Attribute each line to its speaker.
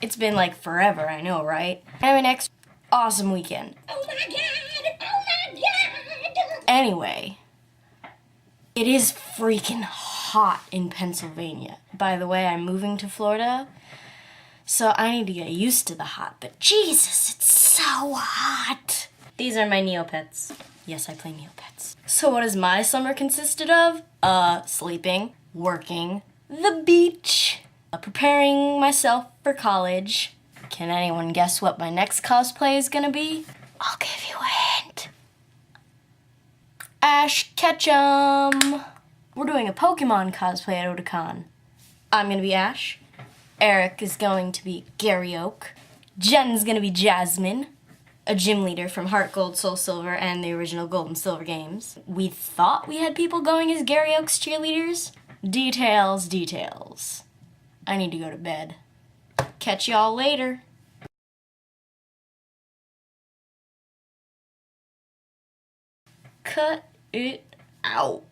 Speaker 1: It's been like forever, I know, right? Have an next awesome weekend.
Speaker 2: Oh my god! Oh my god!
Speaker 1: Anyway, it is freaking hot in Pennsylvania. By the way, I'm moving to Florida, so I need to get used to the hot, but Jesus, it's so hot. These are my Neopets. Yes, I play Neopets. So what has my summer consisted of? Sleeping, working, the beach, preparing myself for college. Can anyone guess what my next cosplay is gonna be? I'll give you a hint. Ash Ketchum. We're doing a Pokemon cosplay at Otakon. I'm gonna be Ash. Eric is going to be Gary Oak. Jen's gonna be Jasmine, a gym leader from Heart Gold, Soul Silver, and the original Gold and Silver games. We thought we had people going as Gary Oak's cheerleaders. Details, details. I need to go to bed. Catch y'all later. Cut it out.